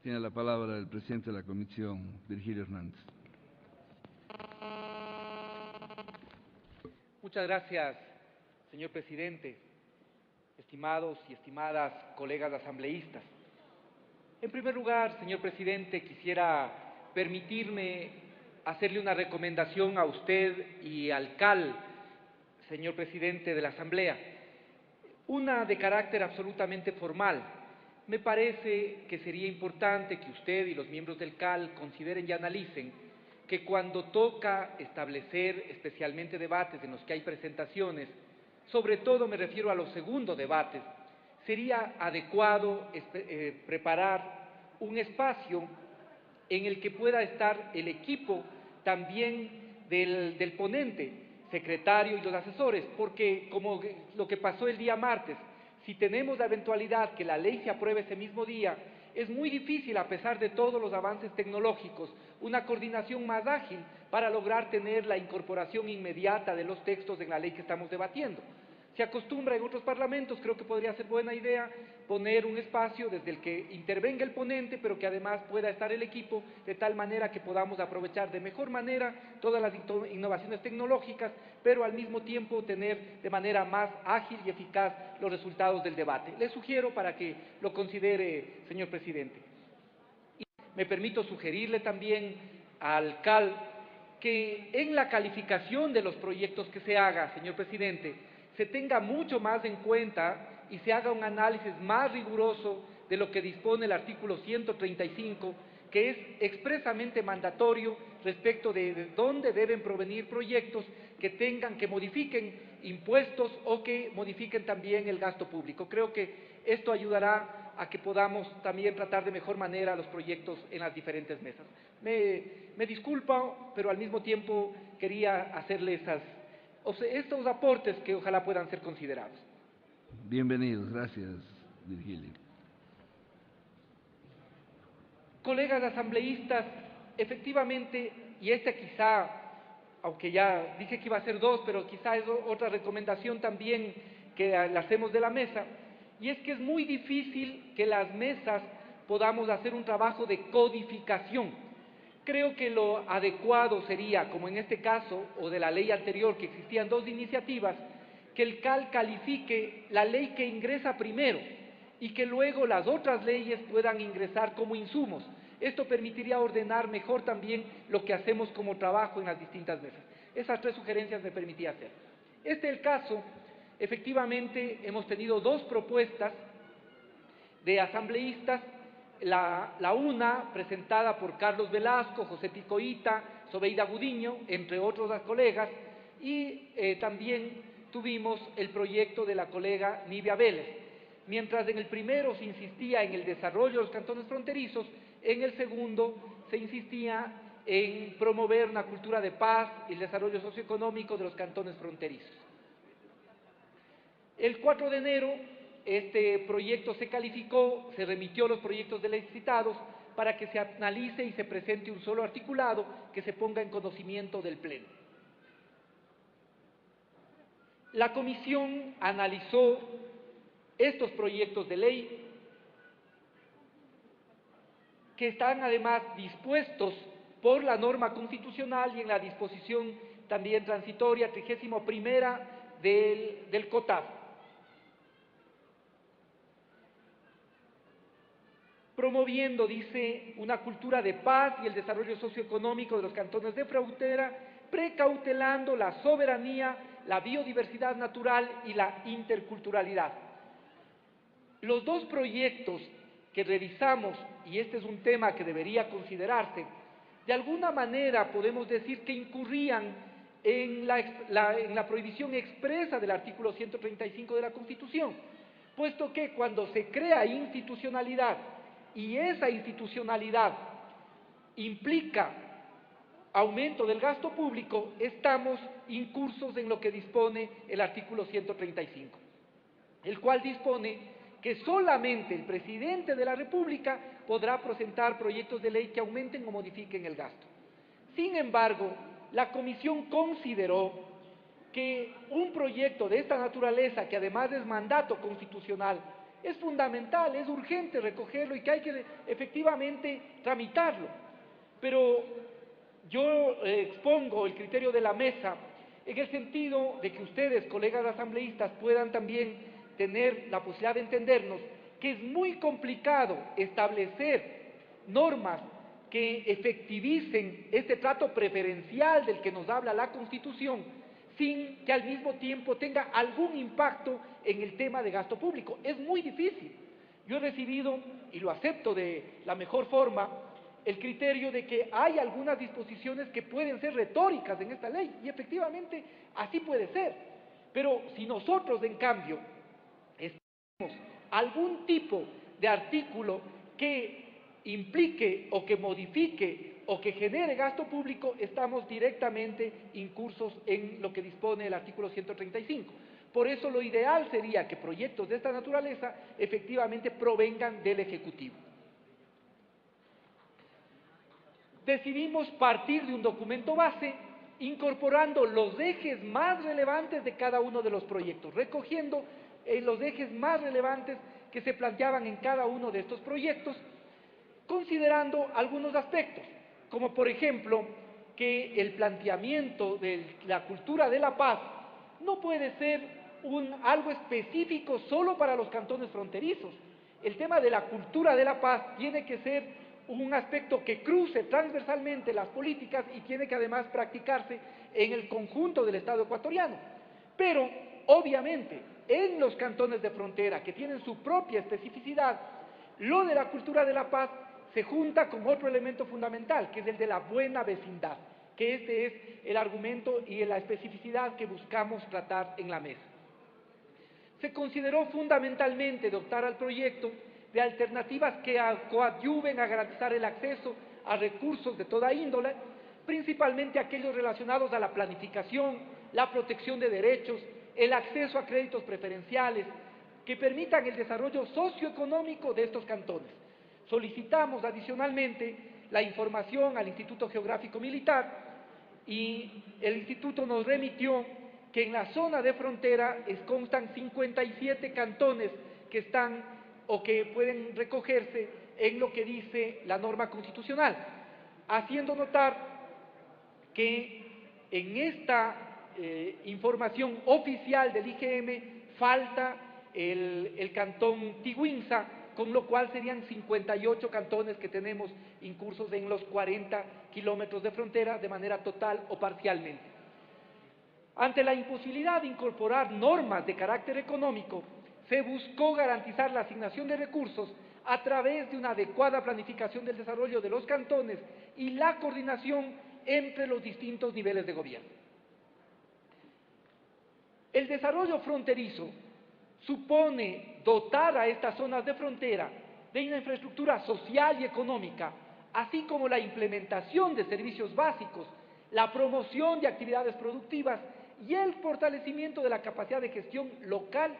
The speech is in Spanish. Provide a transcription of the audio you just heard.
Tiene la palabra el presidente de la Comisión, Virgilio Hernández. Muchas gracias, señor presidente, estimados y estimadas colegas asambleístas. En primer lugar, señor presidente, quisiera permitirme hacerle una recomendación a usted y al CAL, señor presidente de la Asamblea, una de carácter absolutamente formal. Me parece que sería importante que usted y los miembros del CAL consideren y analicen que cuando toca establecer especialmente debates en los que hay presentaciones, sobre todo me refiero a los segundos debates, sería adecuado preparar un espacio en el que pueda estar el equipo también del ponente, secretario y los asesores, porque como lo que pasó el día martes, si tenemos la eventualidad que la ley se apruebe ese mismo día, es muy difícil, a pesar de todos los avances tecnológicos, una coordinación más ágil para lograr tener la incorporación inmediata de los textos en la ley que estamos debatiendo. Se acostumbra en otros parlamentos, creo que podría ser buena idea, poner un espacio desde el que intervenga el ponente, pero que además pueda estar el equipo, de tal manera que podamos aprovechar de mejor manera todas las innovaciones tecnológicas, pero al mismo tiempo tener de manera más ágil y eficaz los resultados del debate. Le sugiero para que lo considere, señor presidente. Y me permito sugerirle también al CAL que en la calificación de los proyectos que se haga, señor presidente, se tenga mucho más en cuenta y se haga un análisis más riguroso de lo que dispone el artículo 135, que es expresamente mandatorio respecto de dónde deben provenir proyectos que modifiquen impuestos o que modifiquen también el gasto público. Creo que esto ayudará a que podamos también tratar de mejor manera los proyectos en las diferentes mesas. Me disculpo, pero al mismo tiempo quería hacerle estos aportes que ojalá puedan ser considerados. Bienvenidos, gracias, Virgilio. Colegas asambleístas, efectivamente, y quizá, aunque ya dije que iba a ser dos, pero quizá es otra recomendación también que la hacemos de la mesa, y es que es muy difícil que las mesas podamos hacer un trabajo de codificación. Creo que lo adecuado sería, como en este caso, o de la ley anterior, que existían dos iniciativas, que el CAL califique la ley que ingresa primero y que luego las otras leyes puedan ingresar como insumos. Esto permitiría ordenar mejor también lo que hacemos como trabajo en las distintas mesas. Esas tres sugerencias me permitía hacer. Este es el caso. Efectivamente, hemos tenido dos propuestas de asambleístas. La una, presentada por Carlos Velasco, José Picoita, Sobeida Gudiño, entre otros colegas, y también tuvimos el proyecto de la colega Nivia Vélez. Mientras en el primero se insistía en el desarrollo de los cantones fronterizos, en el segundo se insistía en promover una cultura de paz y el desarrollo socioeconómico de los cantones fronterizos. El 4 de enero este proyecto se calificó, se remitió los proyectos de ley citados para que se analice y se presente un solo articulado que se ponga en conocimiento del Pleno. La Comisión analizó estos proyectos de ley que están además dispuestos por la norma constitucional y en la disposición también transitoria 31ª del COTAD. Promoviendo, dice, una cultura de paz y el desarrollo socioeconómico de los cantones de frontera, precautelando la soberanía, la biodiversidad natural y la interculturalidad. Los dos proyectos que revisamos, y este es un tema que debería considerarse, de alguna manera podemos decir que incurrían en la prohibición expresa del artículo 135 de la Constitución, puesto que cuando se crea institucionalidad y esa institucionalidad implica aumento del gasto público, estamos incursos en lo que dispone el artículo 135, el cual dispone que solamente el presidente de la República podrá presentar proyectos de ley que aumenten o modifiquen el gasto. Sin embargo, la Comisión consideró que un proyecto de esta naturaleza, que además es mandato constitucional, es fundamental, es urgente recogerlo y que hay que efectivamente tramitarlo. Pero yo expongo el criterio de la mesa en el sentido de que ustedes, colegas asambleístas, puedan también tener la posibilidad de entendernos que es muy complicado establecer normas que efectivicen este trato preferencial del que nos habla la Constitución, sin que al mismo tiempo tenga algún impacto en el tema de gasto público. Es muy difícil. Yo he recibido, y lo acepto de la mejor forma, el criterio de que hay algunas disposiciones que pueden ser retóricas en esta ley, y efectivamente así puede ser. Pero si nosotros, en cambio, establecemos algún tipo de artículo que implique o que modifique o que genere gasto público, estamos directamente incursos en lo que dispone el artículo 135. Por eso lo ideal sería que proyectos de esta naturaleza efectivamente provengan del Ejecutivo. Decidimos partir de un documento base incorporando los ejes más relevantes de cada uno de los proyectos, recogiendo los ejes más relevantes que se planteaban en cada uno de estos proyectos, considerando algunos aspectos, como por ejemplo que el planteamiento de la cultura de la paz no puede ser algo específico solo para los cantones fronterizos. El tema de la cultura de la paz tiene que ser un aspecto que cruce transversalmente las políticas y tiene que además practicarse en el conjunto del Estado ecuatoriano. Pero, obviamente, en los cantones de frontera, que tienen su propia especificidad, lo de la cultura de la paz se junta con otro elemento fundamental, que es el de la buena vecindad, que este es el argumento y la especificidad que buscamos tratar en la mesa. Se consideró fundamentalmente dotar al proyecto de alternativas que coadyuven a garantizar el acceso a recursos de toda índole, principalmente aquellos relacionados a la planificación, la protección de derechos, el acceso a créditos preferenciales, que permitan el desarrollo socioeconómico de estos cantones. Solicitamos adicionalmente la información al Instituto Geográfico Militar y el Instituto nos remitió que en la zona de frontera constan 57 cantones que están o que pueden recogerse en lo que dice la norma constitucional, haciendo notar que en esta información oficial del IGM falta el cantón Tiguinza, con lo cual serían 58 cantones que tenemos incursos en los 40 kilómetros de frontera de manera total o parcialmente. Ante la imposibilidad de incorporar normas de carácter económico, se buscó garantizar la asignación de recursos a través de una adecuada planificación del desarrollo de los cantones y la coordinación entre los distintos niveles de gobierno. El desarrollo fronterizo supone dotar a estas zonas de frontera de una infraestructura social y económica, así como la implementación de servicios básicos, la promoción de actividades productivas y el fortalecimiento de la capacidad de gestión local